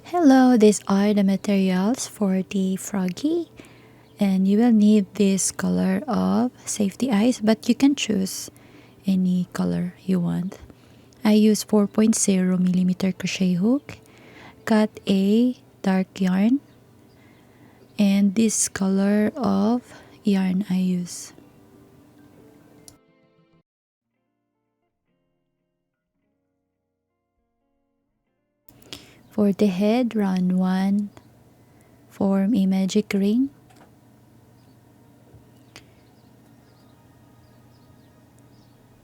Hello, these are the materials for the froggy, and you will need this color of safety eyes, but you can choose any color you want. I use 4.0 millimeter crochet hook, cut a dark yarn, and this color of yarn I use. For the head, round 1, form a magic ring.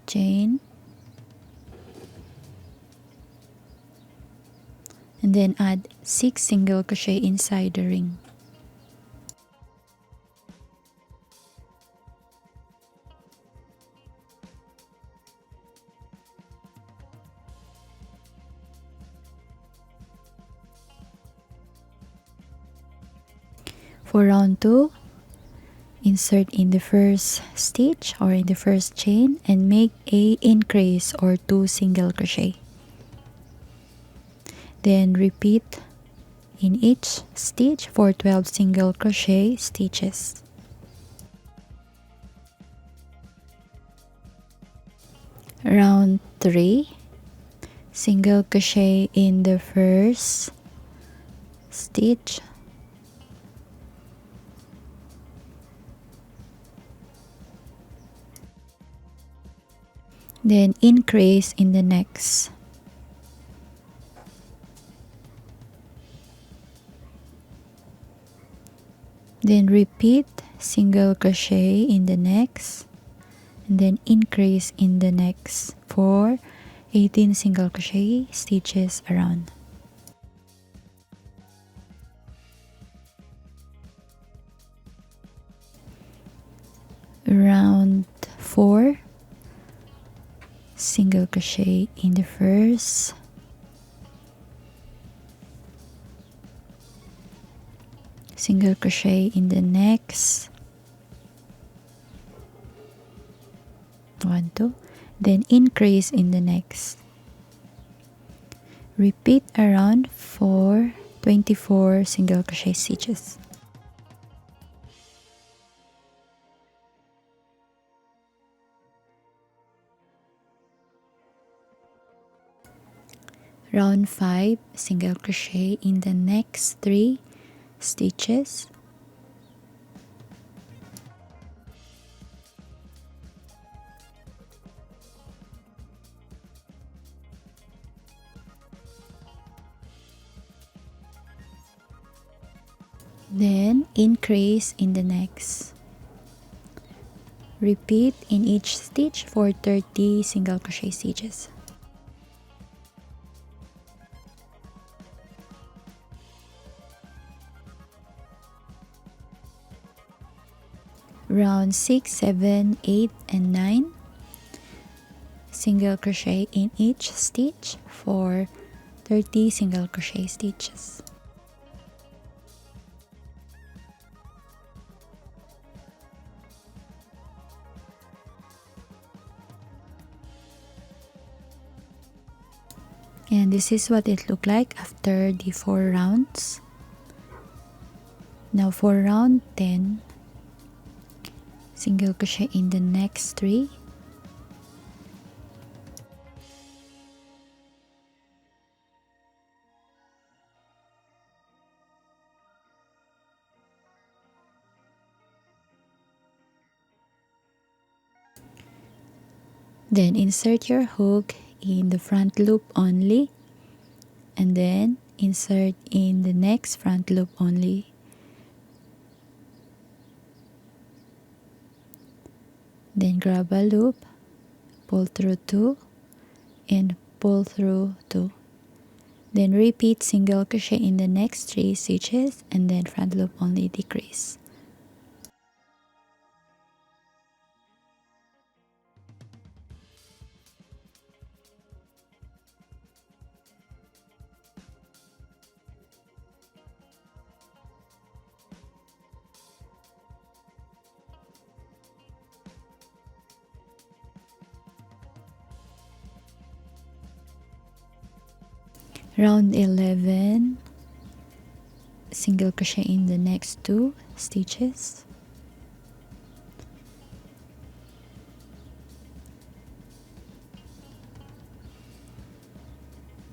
Chain. And then add 6 single crochet inside the ring. For round 2, insert in the first stitch or in the first chain and make a increase or 2 single crochet. Then repeat in each stitch for 12 single crochet stitches. Round 3, single crochet in the first stitch. Then increase in the next. Then repeat single crochet in the next, and then increase in the next for 18 single crochet stitches around. Round 4, single crochet in the first, single crochet in the next, 1, 2, then increase in the next. Repeat around for 24 single crochet stitches. Round 5, single crochet in the next 3 stitches. Then increase in the next. Repeat in each stitch for 30 single crochet stitches. Round 6, 7, 8, and 9, single crochet in each stitch for 30 single crochet stitches. And this is what it looked like after the 4 rounds. Now for round 10, single crochet in the next 3, then insert your hook in the front loop only, and then insert in the next front loop only. Then grab a loop, pull through 2, and pull through 2. Then repeat single crochet in the next 3 stitches, and then front loop only, decrease. Round 11, single crochet in the next 2 stitches.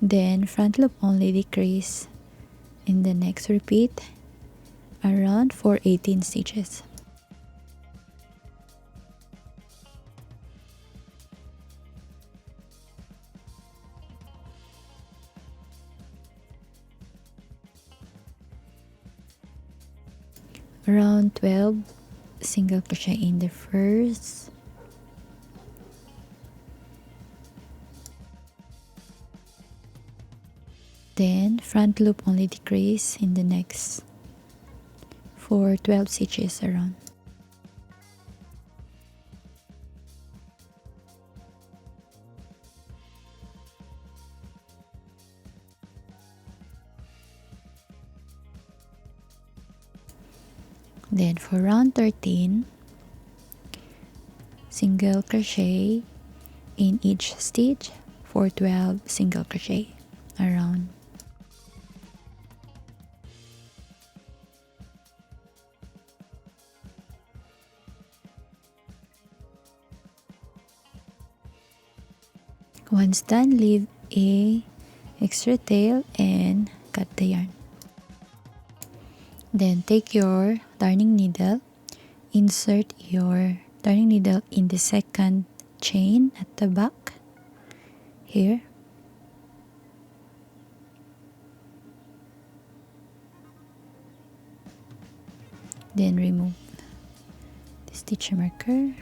Then front loop only decrease in the next repeat around for 18 stitches. Around 12 single crochet in the first, then front loop only decrease in the next for 12 stitches around. Then for round 13, single crochet in each stitch for 12 single crochet around. Once done, leave a extra tail and cut the yarn. Then take your darning needle, insert your darning needle in the second chain at the back here. Then remove the stitch marker.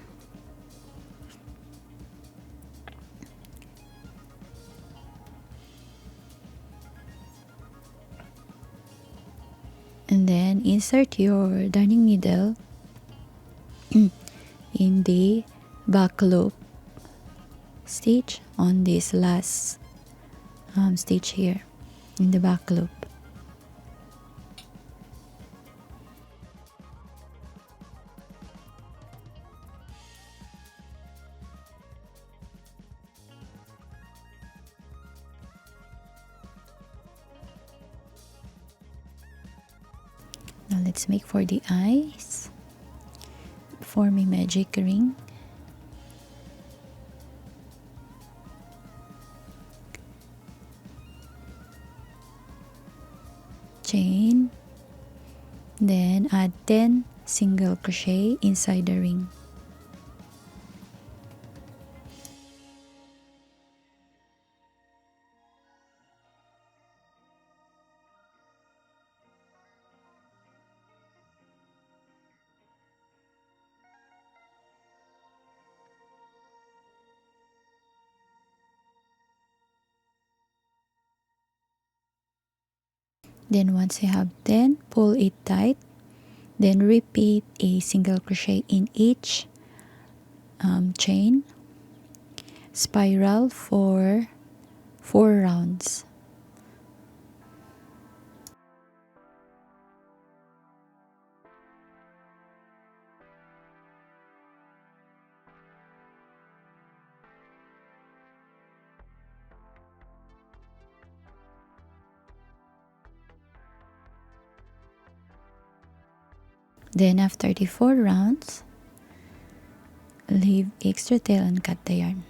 And then insert your darning needle in the back loop stitch on this last stitch here in the back loop. Now let's make for the eyes. Form a magic ring. Chain. Then add 10 single crochet inside the ring. Then once you have 10, pull it tight. Then repeat a single crochet in each chain. Spiral for 4 rounds. Then after the 4 rounds, leave extra tail and cut the yarn.